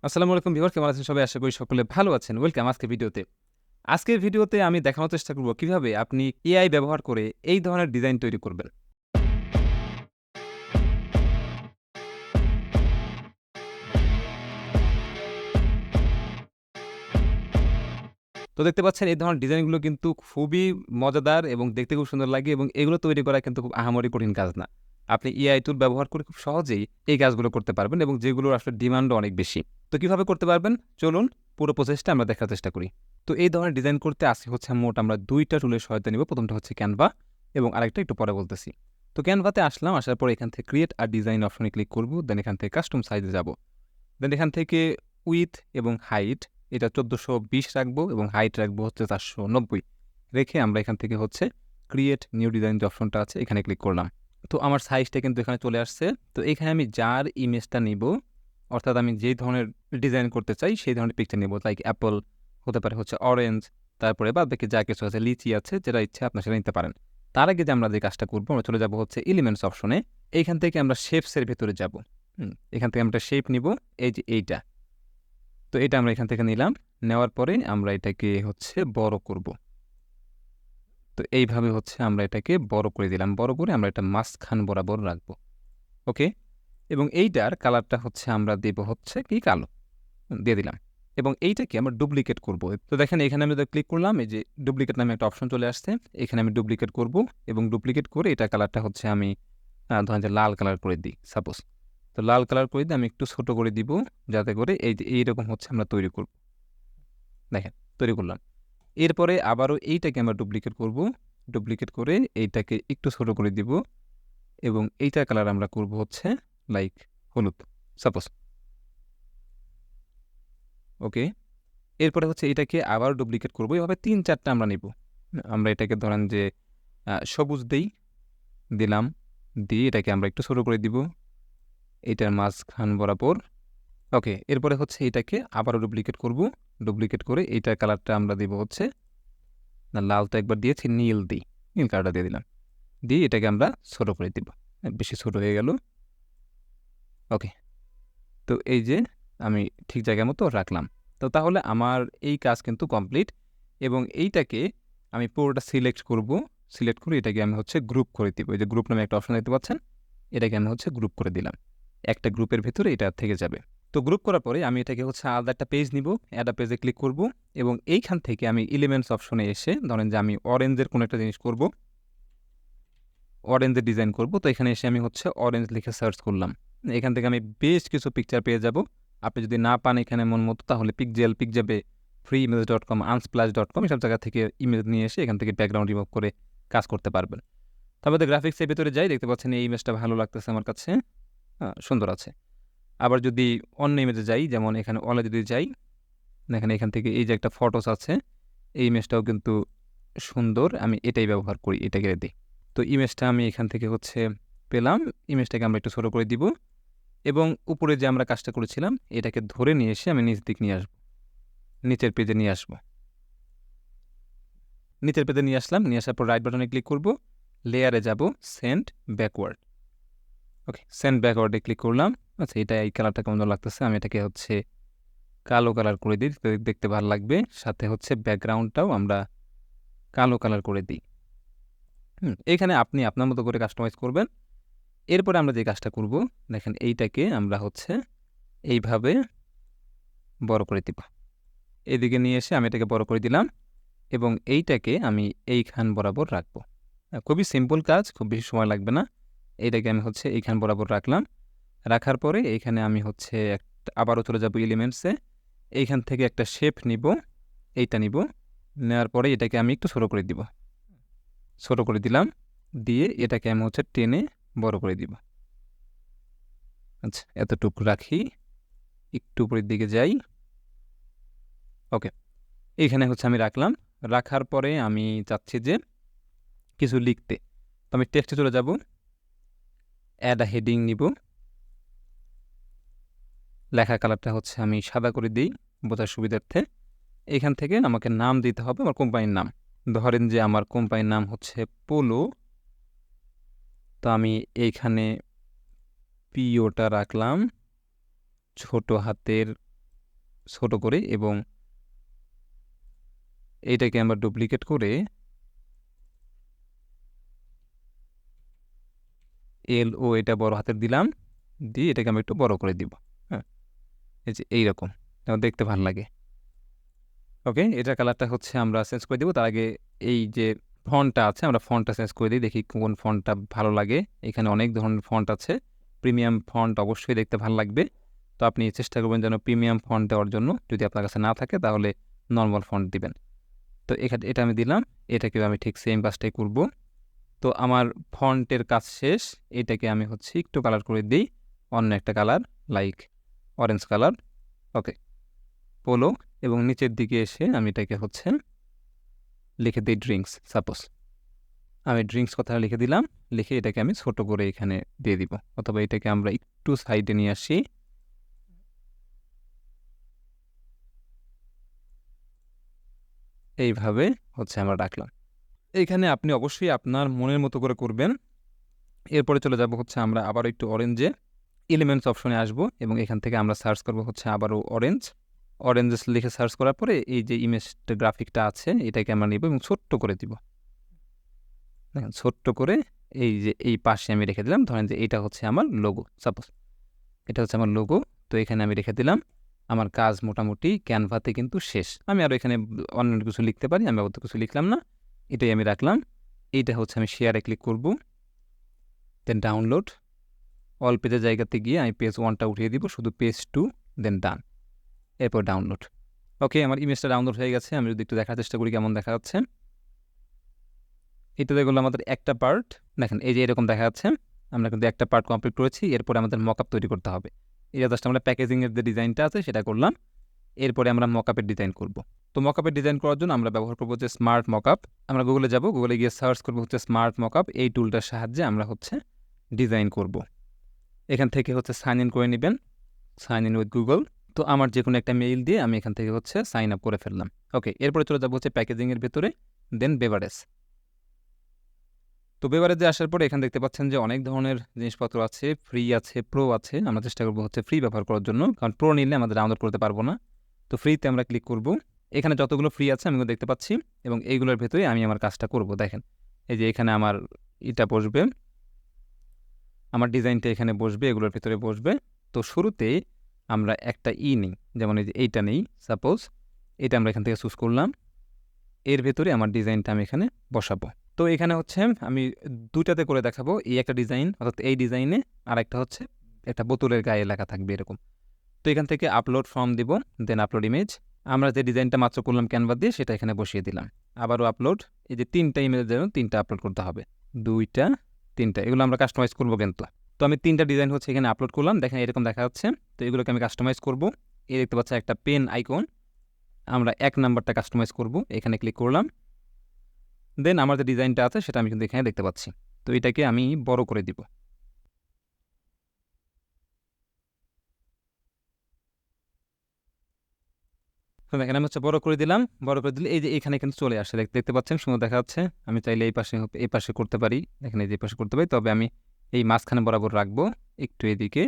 আসসালামু আলাইকুম ভিউয়ার, কেমন আছেন সবাই? আশা করি সকলে ভালো আছেন। ওয়েলকাম ভিডিওতে। আজকের ভিডিওতে আমি দেখানোর চেষ্টা করব কিভাবে আপনি এআই ব্যবহার করে এই ধরনের ডিজাইন তৈরি করবেন। তো দেখতে পাচ্ছেন এই ধরনের ডিজাইনগুলো কিন্তু খুবই মজাদার এবং দেখতে খুব সুন্দর লাগে এবং এগুলো তৈরি করা কিন্তু খুব আহামরি কঠিন কাজ না। আপনি এআই টুল ব্যবহার করে খুব সহজেই এই কাজগুলো করতে পারবেন এবং যেগুলোর আসলে ডিমান্ডও অনেক বেশি। তো কিভাবে করতে পারবেন? চলুন পুরো প্রসেসটা আমরা দেখার চেষ্টা করি। তো এই ধরনের ডিজাইন করতে আজকে হচ্ছে মোট আমরা ২ টা টুলের সহায়তা নিব। প্রথমটা হচ্ছে ক্যানভা এবং আরেকটা একটু পরে বলতেছি। তো ক্যানভাতে আসলাম, আসার পরে এখান থেকে ক্রিয়েট আর ডিজাইন অপশনে ক্লিক করব। দেন এখান থেকে কাস্টম সাইজে যাব। দেন এখান থেকে উইথ এবং হাইট এটা ১৪২০ রাখবো এবং হাইট রাখবো হচ্ছে ৪৯০ রেখে আমরা এখান থেকে হচ্ছে ক্রিয়েট নিউ ডিজাইন যে অপশনটা আছে এখানে ক্লিক করলাম। তো আমার সাইজটা কিন্তু এখানে চলে আসছে। তো এখানে আমি যার ইমেজটা নিব, অর্থাৎ আমি যেই ধরনের ডিজাইন করতে চাই সেই ধরনের পিকচার নিব। লাইক অ্যাপল, হতে পারে হচ্ছে অরেঞ্জ, তারপরে বাদবাকি যা কিছু আছে, লিচি আছে, যেটা ইচ্ছা আপনার সেটা নিতে পারেন। তার আগে যে আমরা যে কাজটা করবো, আমরা চলে যাব হচ্ছে এলিমেন্টস অপশনে। এইখান থেকে আমরা শেপসের ভেতরে যাব। এখান থেকে আমরা শেপ নিব, এই যে এইটা। তো এটা আমরা এখান থেকে নিলাম। নেওয়ার পরে আমরা এটাকে হচ্ছে বড় করব। তো এইভাবে হচ্ছে আমরা এটাকে বড় করে দিলাম। বড় করে আমরা এটা মাঝখান বরাবর রাখবো। ওকে? এবং এইটার কালারটা হচ্ছে আমরা দেব হচ্ছে কি কালো। দিয়ে দিলাম। এবং এইটাকে আমরা ডুপ্লিকেট করব। তো দেখেন এখানে আমি ক্লিক করলাম, এই যে ডুপ্লিকেট নামে একটা অপশন চলে আসছে। এখানে আমি ডুপ্লিকেট করব এবং ডুপ্লিকেট করে এটার কালারটা হচ্ছে আমি ধরেন যে লাল কালার করে দিই সাপোজ। তো লাল কালার করে দিয়ে আমি একটু ছোট করে দিব, যাতে করে এই যে এইরকম হচ্ছে আমরা তৈরি করব। দেখেন তৈরি করলাম। এরপরে আবারও এইটাকে আমরা ডুপ্লিকেট করব। ডুপ্লিকেট করে এইটাকে একটু ছোট করে দিব এবং এইটার কালার আমরা করব হচ্ছে লাইক হলুদ সাপোজ। ওকে? এরপরে হচ্ছে এটাকে আবার ডুপ্লিকেট করব। এভাবে ৩-৪টা আমরা নিব। আমরা এটাকে ধরেন যে সবুজ দিলাম, দিয়ে এটাকে আমরা একটু ছোট করে দিব এটার মাঝখান বরাবর। ওকে, এরপরে হচ্ছে এটাকে আবারও ডুপ্লিকেট করব। ডুপ্লিকেট করে এইটার কালারটা আমরা দিব হচ্ছে, না লাল তো একবার দিয়েছি, নীল দিই। নীল কালারটা দিয়ে দিলাম। দিয়ে এটাকে আমরা ছোট করে দিব। বেশি ছোট হয়ে গেল। ওকে, তো এই যে আমি ঠিক জায়গা মতো রাখলাম। তো তাহলে আমার এই কাজ কিন্তু কমপ্লিট এবং এইটাকে আমি পুরোটা সিলেক্ট করব। সিলেক্ট করে এটাকে আমি হচ্ছে গ্রুপ করে দিব। এই যে গ্রুপ নামে একটা অপশন দেখতে পাচ্ছেন, এটাকে আমি হচ্ছে গ্রুপ করে দিলাম। একটা গ্রুপের ভেতরে এটা থেকে যাবে। তো গ্রুপ করার পরে আমি এটাকে হচ্ছে আলাদা একটা পেজ নিব। অ্যাড আ পেজে ক্লিক করব এবং এইখান থেকে আমি এলিমেন্টস অপশনে এসে ধরেন যে আমি অরেঞ্জের কোনো একটা জিনিস করব, অরেঞ্জের ডিজাইন করব। তো এখানে এসে আমি হচ্ছে অরেঞ্জ লিখে সার্চ করলাম। এখান থেকে আমি বেশ কিছু পিকচার পেয়ে যাব। আপনি যদি না পান এখানে মন মতো, তাহলে পিকজেল, পিকজাবে, freeimage.com, unsplash.com এসব জায়গা থেকে ইমেজ নিয়ে এসে এখান থেকে ব্যাকগ্রাউন্ড রিমুভ করে কাজ করতে পারবেন। তারপরে গ্রাফিক্সের ভেতরে যাই, দেখতে পাচ্ছেন এই ইমেজটা ভালো লাগতেছে আমার কাছে। সুন্দর আছে। আবার যদি অন্য ইমেজে যাই, যেমন এখানে অলে যদি যাই, দেখেন এখান থেকে এই যে একটা ফটোস আছে, এই ইমেজটাও কিন্তু সুন্দর। আমি এটাই ব্যবহার করি, এটাকে দিই। তো ইমেজটা আমি এখান থেকে হচ্ছে পেলাম। ইমেজটাকে আমরা একটু ছোট করে দিব এবং উপরে যে আমরা কাজটা করেছিলাম এটাকে ধরে নিয়ে এসে আমি নিচ দিক নিয়ে আসবো, নিচের পেজে নিয়ে আসবো। নিচের পেজে নিয়ে আসলাম। নিয়ে আসার পর রাইট বাটনে ক্লিক করব, লেয়ারে যাব, সেন্ড ব্যাকওয়ার্ড। ওকে, সেন্ড ব্যাকওয়ার্ডে ক্লিক করলাম। আচ্ছা, এটা এই কালারটা কেমন লাগতেছে, আমি এটাকে হচ্ছে কালো কালার করে দিই, দেখতে ভালো লাগবে। সাথে হচ্ছে ব্যাকগ্রাউন্ডটাও আমরা কালো কালার করে দিই। এখানে আপনি আপনার মতো করে কাস্টমাইজ করবেন। এরপরে আমরা যে কাজটা করব, দেখেন এইটাকে আমরা হচ্ছে এইভাবে বড় করে দিব। এদিকে নিয়ে এসে আমি এটাকে বড় করে দিলাম এবং এইটাকে আমি এইখান বরাবর রাখবো। খুবই সিম্পল কাজ, খুব বেশি সময় লাগবে না। এইটাকে আমি হচ্ছে এইখান বরাবর রাখলাম। রাখার পরে এইখানে আমি হচ্ছে আবারও চলে যাব এলিমেন্টসে। এইখান থেকে একটা শেপ নিব, এইটা নিব। নেওয়ার পরে এটাকে আমি একটু ছোট করে দিব। ছোট করে দিলাম, দিয়ে এটাকে আমি হচ্ছে টেনে বড় করে দিব। আচ্ছা, এতটুকু রাখি। একটু উপরের দিকে যাই। ওকে, এইখানে হচ্ছে আমি রাখলাম। রাখার পরে আমি চাচ্ছি যে কিছু লিখতে। তো আমি টেক্সটে চলে যাব, অ্যাড আ হেডিং নিব। লেখার কালারটা হচ্ছে আমি সাদা করে দিই বোঝার সুবিধার্থে। এখান থেকে আমাকে নাম দিতে হবে, আমার কোম্পানির নাম। ধরেন যে আমার কোম্পানির নাম হচ্ছে পোলো। তো আমি এইখানে পিওটা রাখলাম ছোট হাতের ছোট করে এবং এইটাকে আমরা ডুপ্লিকেট করে LO এটা বড় হাতের দিলাম, দিয়ে এটাকে আমি একটু বড় করে দিব। হ্যাঁ, এই যে এইরকম দেখতে ভালো লাগে। ওকে, এটার কালারটা হচ্ছে আমরা চেঞ্জ করে দিব। তার আগে এই যে ফন্টটা আছে, আমরা ফন্টটা চেঞ্জ করে দিই, দেখি কোন ফন্টটা ভালো লাগে। এখানে অনেক ধরনের ফন্ট আছে, প্রিমিয়াম ফন্ট অবশ্যই দেখতে ভালো লাগবে। তো আপনি চেষ্টা করবেন যেন প্রিমিয়াম ফন্ট দেওয়ার জন্য। যদি আপনার কাছে না থাকে তাহলে নর্মাল ফন্ট দিবেন। তো এখানে এটা আমি দিলাম, এটাকেও আমি ঠিক সেম কাজটাই করব। তো আমার ফন্টের কাজ শেষ। এটাকে আমি হচ্ছে একটু কালার করে দিই, অন্য একটা কালার, লাইক অরেঞ্জ কালার। ওকে, পোলো, এবং নিচের দিকে এসে আমি এটাকে হচ্ছে লিখে দিই ড্রিঙ্কস। সাপোজ আমি ড্রিঙ্কস কথা লিখে দিলাম, লিখে এটাকে আমি ছোট করে এখানে দিয়ে দিব, অথবা এটাকে আমরা একটু সাইডে নিয়ে আসি। এইভাবে হচ্ছে আমরা রাখলাম। এইখানে আপনি অবশ্যই আপনার মনের মতো করে করবেন। এরপরে চলে যাব হচ্ছে আমরা আবার একটু অরেঞ্জে এলিমেন্টস অপশনে আসব, এবং এখান থেকে আমরা সার্চ করব হচ্ছে আবারও অরেঞ্জ। অরেঞ্জ লিখে সার্চ করার পরে এই যে ইমেজটা গ্রাফিকটা আছে এটাকে আমরা নিব এবং ছোট্ট করে দিব। দেখেন, ছোট্ট করে এই যে এই পাশে আমি রেখে দিলাম। ধরেন যে এটা হচ্ছে আমার লোগো, সাপোজ এটা হচ্ছে আমার লোগো। তো এখানে আমি রেখে দিলাম। আমার কাজ মোটামুটি ক্যানভাতে কিন্তু শেষ। আমি আরও এখানে অন্য কিছু লিখতে পারি, আমি অত কিছু লিখলাম না, এটাই আমি রাখলাম। এইটা হচ্ছে আমি শেয়ারে ক্লিক করব, দেন ডাউনলোড। অল পেজের জায়গাতে গিয়ে আমি পেজ 1টা উঠিয়ে দিব, শুধু পেজ 2, দেন ডান, এরপর ডাউনলোড। ওকে, আমার ইমেজটা ডাউনলোড হয়ে গেছে। আমি যদি একটু দেখার চেষ্টা করি কেমন দেখা যাচ্ছে। এটা দেখলো আমাদের একটা পার্ট, দেখেন এই যে এরকম দেখা যাচ্ছে। আমরা কিন্তু একটা পার্ট কমপ্লিট করেছি, এরপরে আমাদের মকআপ তৈরি করতে হবে। এটা জাস্ট আমরা প্যাকেজিংয়ের যে ডিজাইনটা আছে সেটা করলাম, এরপরে আমরা মকআপের ডিজাইন করব। তো মকআপের ডিজাইন করার জন্য আমরা ব্যবহার করবো যে স্মার্ট মকআপ। আমরা গুগলে যাব, গুগলে গিয়ে সার্চ করবো হচ্ছে স্মার্ট মকআপ। এই টুলটার সাহায্যে আমরা হচ্ছে ডিজাইন করব। এখান থেকে হচ্ছে সাইন ইন করে নেবেন, সাইন ইন উইথ গুগল। তো আমার যে কোনো একটা মেইল দিয়ে আমি এখান থেকে হচ্ছে সাইন আপ করে ফেললাম। ওকে, এরপরে চলে যাবো হচ্ছে প্যাকেজিংয়ের ভেতরে, দেন বেভারেজ। তো বেভারেজে আসার পরে এখানে দেখতে পাচ্ছেন যে অনেক ধরনের জিনিসপত্র আছে, ফ্রি আছে, প্রো আছে। আমরা চেষ্টা করবো হচ্ছে ফ্রি ব্যবহার করার জন্য, কারণ প্রো নিলে আমাদের ডাউনলোড করতে পারবো না। তো ফ্রিতে আমরা ক্লিক করব। এখানে যতগুলো ফ্রি আছে আমি দেখতে পাচ্ছি, এবং এইগুলোর ভেতরে আমি আমার কাজটা করব। দেখেন এই যে এখানে আমার এটা বসবে, আমার ডিজাইনটা এখানে বসবে, এগুলোর ভেতরে বসবে। তো শুরুতে আমরা একটা নিই, যেমন এই যে এইটা নেই, সাপোজ এটা আমরা এখান থেকে চুজ করলাম। এর ভেতরে আমার ডিজাইনটা আমি এখানে বসাবো। তো এখানে হচ্ছে আমি দুইটাতে করে দেখাবো, এই একটা ডিজাইন, অর্থাৎ এই ডিজাইনে, আর একটা হচ্ছে একটা বোতলের গায়ে লেখা থাকবে এরকম। তো এখান থেকে আপলোড ফর্ম দিব, দেন আপলোড ইমেজ। আমরা যে ডিজাইনটা মাত্র করলাম ক্যানভা দিয়ে সেটা এখানে বসিয়ে দিলাম। আবারও আপলোড, এই যে 3টা ইমেজের জন্য 3টা আপলোড করতে হবে, 2টা 3টা, এগুলো আমরা কাস্টমাইজ করবো কিন্তু। তো আমি 3টা ডিজাইন হচ্ছে এখানে আপলোড করলাম, দেখেন এরকম দেখা যাচ্ছে। তো এগুলোকে আমি কাস্টমাইজ করব। এই দেখতে পাচ্ছি একটা পেন আইকন, আমরা 1 নাম্বারটা কাস্টমাইজ করব, এখানে ক্লিক করলাম। দেন আমার যে ডিজাইনটা আছে সেটা আমি কিন্তু এখানে দেখতে পাচ্ছি। তো এটাকে আমি বড় করে দিব। তো দেখেন আমি হচ্ছে বড় করে দিলাম, বড় করে দিলে এই যে এখানে কিন্তু চলে আসে, দেখতে পাচ্ছেন, সুন্দর দেখা যাচ্ছে। আমি চাইলে এই পাশে করতে পারি, দেখেন এই যে এই পাশে করতে পারি, তবে আমি এই মাঝখানে বরাবর রাখবো, একটু এদিকে।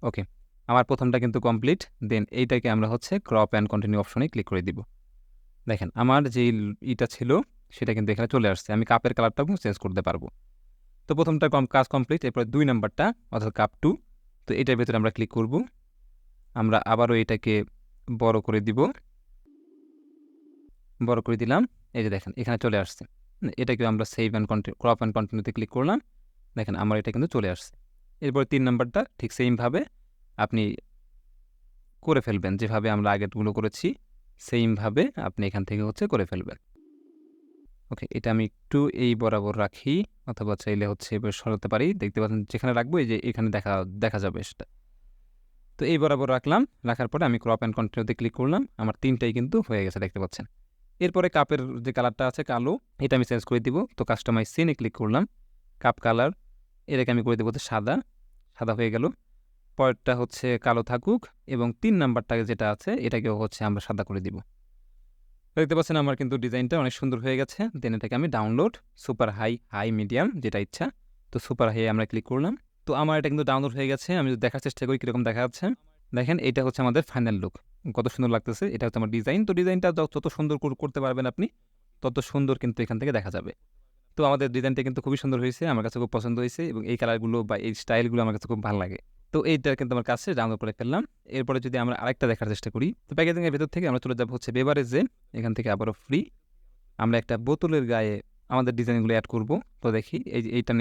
ওকে, আমার প্রথমটা কিন্তু কমপ্লিট। দেন এইটাকে আমরা হচ্ছে ক্রপ অ্যান্ড কন্টিনিউ অপশনে ক্লিক করে দিব। দেখেন আমার যে ইটা ছিল সেটা কিন্তু এখানে চলে আসছে। আমি কাপের কালারটাও চেঞ্জ করতে পারবো। তো প্রথমটা কাজ কমপ্লিট। এরপরে 2 নাম্বারটা, অর্থাৎ কাপ 2। তো এটার ভেতরে আমরা ক্লিক করব। আমরা আবারও এটাকে বড় করে দিব, বড় করে দিলাম। এই যে দেখেন এখানে চলে আসছে। এটাকে আমরা সেভ অ্যান্ড ক্রপ অ্যান্ড কন্টিনিউতে ক্লিক করলাম, দেখেন আমার এটা কিন্তু চলে আসছে। এরপর 3 নাম্বারটা ঠিক সেমভাবে আপনি করে ফেলবেন, যেভাবে আমরা আগেরগুলো করেছি সেমভাবে আপনি এখান থেকে হচ্ছে করে ফেলবেন। ওকে, এটা আমি একটু এই বরাবর রাখি, অথবা চাইলে হচ্ছে এবার সরাতে পারি। দেখতে পাচ্ছেন যেখানে রাখবো এই যে এখানে দেখা যাবে সেটা। তো এই বরাবর রাখলাম, রাখার পরে আমি ক্রপ অ্যান্ড কন্টিনিউতে ক্লিক করলাম। আমার 3টাই কিন্তু হয়ে গেছে, দেখতে পাচ্ছেন। এরপরে কাপের যে কালারটা আছে কালো, এটা আমি চেঞ্জ করে দিব। তো কাস্টমাইজ সিনে ক্লিক করলাম, কাপ কালার, এটাকে আমি করে দেবো সাদা, সাদা হয়ে গেল। পরেরটা হচ্ছে কালো থাকুক, এবং 3 নাম্বারটা যেটা আছে এটাকেও হচ্ছে আমরা সাদা করে দিব। দেখতে পাচ্ছেন আমার কিন্তু ডিজাইনটা অনেক সুন্দর হয়ে গেছে। দেন এটাকে আমি download, super high, high medium যেটা ইচ্ছা। তো সুপার হাই আমরা ক্লিক করলাম। তো আমার এটা কিন্তু ডাউনলোড হয়ে গেছে। আমি যদি দেখার চেষ্টা করি কীরকম দেখা যাচ্ছে, দেখেন এটা হচ্ছে আমাদের ফাইনাল লুক। কত সুন্দর লাগতেছে। এটা হচ্ছে আমার ডিজাইন। তো ডিজাইনটা যত সুন্দর করতে পারবেন আপনি, তত সুন্দর কিন্তু এখান থেকে দেখা যাবে। তো আমাদের ডিজাইনটা কিন্তু খুবই সুন্দর হয়েছে, আমার কাছে খুব পছন্দ হয়েছে এবং এই কালারগুলো বা এই স্টাইলগুলো আমার কাছে খুব ভালো লাগে। তো এইটা কিন্তু আমার কাছে ডাউনলোড করে ফেললাম। এরপরে যদি আমরা আরেকটা দেখার চেষ্টা করি, তো প্যাকেজিংয়ের ভেতর থেকে আমরা চলে যাবো হচ্ছে বেভারেজে। এখান থেকে আবারও ফ্রি, আমরা একটা বোতলের গায়ে আমাদের ডিজাইনগুলো অ্যাড করব। তো দেখি এই যে এইটা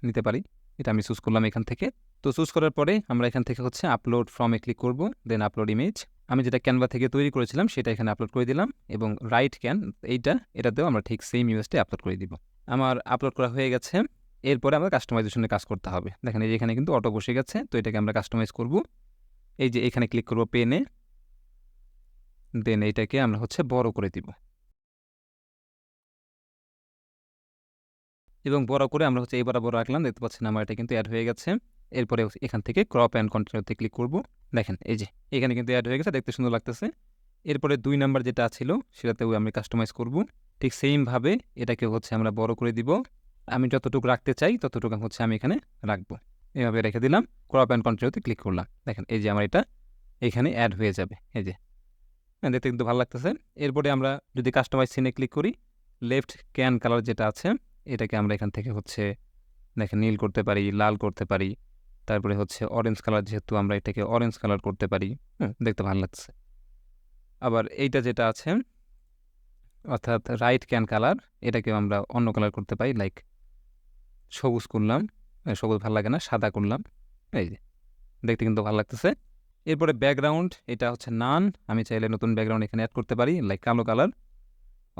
নিতে পারি, এটা আমি চুজ করলাম এখান থেকে। তো চুজ করার পরে আমরা এখান থেকে হচ্ছে আপলোড ফ্রমে ক্লিক করব, দেন আপলোড ইমেজ। আমি যেটা ক্যানভা থেকে তৈরি করেছিলাম সেটা এখানে আপলোড করে দিলাম এবং রাইট এটাতেও আমরা ঠিক সেম ইমেজটা আপলোড করে দিব। আমার আপলোড করা হয়ে গেছে। এরপরে আমরা কাস্টমাইজেশনে কাজ করতে হবে। দেখেন এই যে এখানে কিন্তু অটো বসে গেছে, তো এটাকে আমরা কাস্টমাইজ করব। এই যে এখানে ক্লিক করব পেনে, দেন এইটাকে আমরা হচ্ছে বড় করে দিব এবং বড় করে আমরা হচ্ছে এই বরাবর রাখলাম। দেখতে পাচ্ছেন আমার এটা কিন্তু অ্যাড হয়ে গেছে। এরপরে এখান থেকে ক্রপ অ্যান্ড কন্টিনিউতে ক্লিক করব। দেখেন এই যে এখানে কিন্তু অ্যাড হয়ে গেছে, দেখতে সুন্দর লাগতেছে। এরপরে 2 নাম্বার যেটা ছিল সেটাতেও আমি কাস্টমাইজ করব। ঠিক সেমভাবে এটাকে হচ্ছে আমরা বড় করে দিব। আমি যতটুকু রাখতে চাই ততটুকু হচ্ছে আমি এখানে রাখবো। এভাবে রেখে দিলাম, ক্রপ অ্যান্ড কন্টিনিউতে ক্লিক করলাম। দেখেন এই যে আমার এটা এখানে অ্যাড হয়ে যাবে। এই যে দেখতে কিন্তু ভালো লাগতেছে। এরপরে আমরা যদি কাস্টমাইজ সিনে ক্লিক করি, লেফট ক্যান কালার যেটা আছে এটাকে আমরা এখান থেকে হচ্ছে দেখেন নীল করতে পারি, লাল করতে পারি, তারপরে হচ্ছে অরেঞ্জ কালার, যেহেতু আমরা এটাকে অরেঞ্জ কালার করতে পারি। দেখতে ভালো লাগছে। আবার এইটা যেটা আছে অর্থাৎ রাইট ক্যান কালার, এটাকেও আমরা অন্য কালার করতে পারি, লাইক সবুজ করলাম, সবুজ ভালো লাগে না, সাদা করলাম। এই যে দেখতে কিন্তু ভালো লাগতেছে। এরপরে ব্যাকগ্রাউন্ড, এটা হচ্ছে নান, আমি চাইলে নতুন ব্যাকগ্রাউন্ড এখানে অ্যাড করতে পারি, লাইক কালো কালার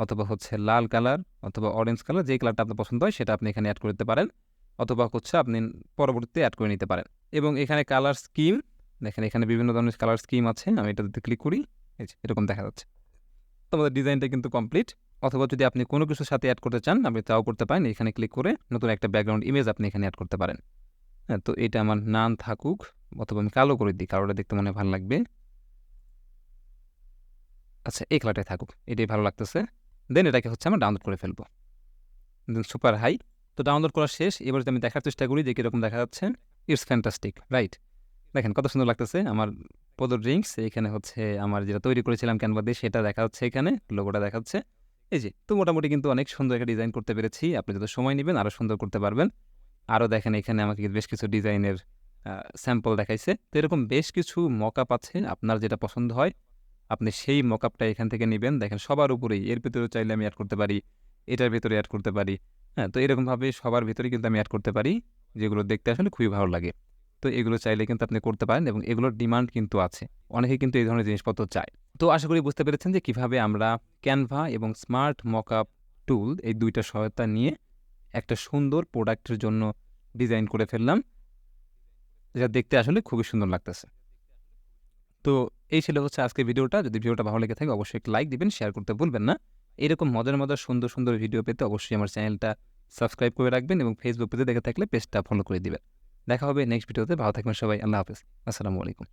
অথবা হচ্ছে লাল কালার অথবা অরেঞ্জ কালার, যেই কালারটা আপনার পছন্দ হয় সেটা আপনি এখানে অ্যাড করতে পারেন, অথবা হচ্ছে আপনি পরবর্তীতে অ্যাড করে নিতে পারেন। এবং এখানে কালার স্কিম, দেখেন এখানে বিভিন্ন ধরনের কালার স্কিম আছে। আমি এটাতে ক্লিক করি, এই যে এরকম দেখা যাচ্ছে। তোমাদের ডিজাইনটা কিন্তু কমপ্লিট। অথবা যদি আপনি কোনো কিছুর সাথে অ্যাড করতে চান আপনি তাও করতে পারেন, এখানে ক্লিক করে নতুন একটা ব্যাকগ্রাউন্ড ইমেজ আপনি এখানে অ্যাড করতে পারেন। হ্যাঁ, তো এটা আমার নান থাকুক, অথবা আমি কালো করে দিই, কালোটা দেখতে মনে হয় ভালো লাগবে। আচ্ছা এই কালারটাই থাকুক, এটাই ভালো লাগতেছে। দেন এটাকে হচ্ছে আমরা ডাউনলোড করে ফেলবো, দেন সুপার হাই। তো ডাউনলোড করা শেষ। এবার যদি আমি দেখার চেষ্টা করি যে কীরকম দেখা যাচ্ছে, ইটস ফ্যান্টাস্টিক, রাইট? দেখেন কত সুন্দর লাগতেছে। আমার পদর ড্রিঙ্কস এখানে হচ্ছে আমার যেটা তৈরি করেছিলাম ক্যানভা দিয়ে সেটা দেখা যাচ্ছে, এখানে লোগোটা দেখা যাচ্ছে। এই যে তো মোটামুটি কিন্তু অনেক সুন্দর একটা ডিজাইন করতে পেরেছি। আপনি যত সময় নেবেন আরও সুন্দর করতে পারবেন। আরও দেখেন এখানে আমাকে বেশ কিছু ডিজাইনের স্যাম্পল দেখাইছে। তো এরকম বেশ কিছু মকআপ আছে, আপনার যেটা পছন্দ হয় আপনি সেই মকআপটা এখান থেকে নেবেন। দেখেন সবার উপরেই, এর ভিতরেও চাইলে আমি অ্যাড করতে পারি, এটার ভিতরে অ্যাড করতে পারি। হ্যাঁ, তো এরকমভাবে সবার ভিতরেই কিন্তু আমি অ্যাড করতে পারি, যেগুলো দেখতে আসলে খুবই ভালো লাগে। তো এগুলো চাইলে কিন্তু আপনি করতে পারেন এবং এগুলোর ডিমান্ড কিন্তু আছে। অনেকে কিন্তু এই ধরনের জিনিসপত্র চায়। তো আশা করি বুঝতে পেরেছেন যে কিভাবে আমরা ক্যানভা এবং স্মার্ট মকআপ টুল এই 2টা সহায়তা নিয়ে একটা সুন্দর প্রোডাক্টের জন্য ডিজাইন করে ফেললাম, যেটা দেখতে আসলে খুবই সুন্দর লাগতেছে। তো এই ছিল হচ্ছে আজকের ভিডিওটা। যদি ভিডিওটা ভালো লেগে থাকে অবশ্যই একটা লাইক দিবেন, শেয়ার করতে ভুলবেন না। এরকম মজার মজার সুন্দর সুন্দর ভিডিও পেতে অবশ্যই আমার চ্যানেলটা সাবস্ক্রাইব করে রাখবেন এবং ফেসবুক পেজে দেখে থাকলে পেজটা ফলো করে দিবেন। দেখা হবে নেক্সট ভিডিওতে। ভালো থাকবেন সবাই। আল্লাহ হাফেজ। আসসালামু আলাইকুম।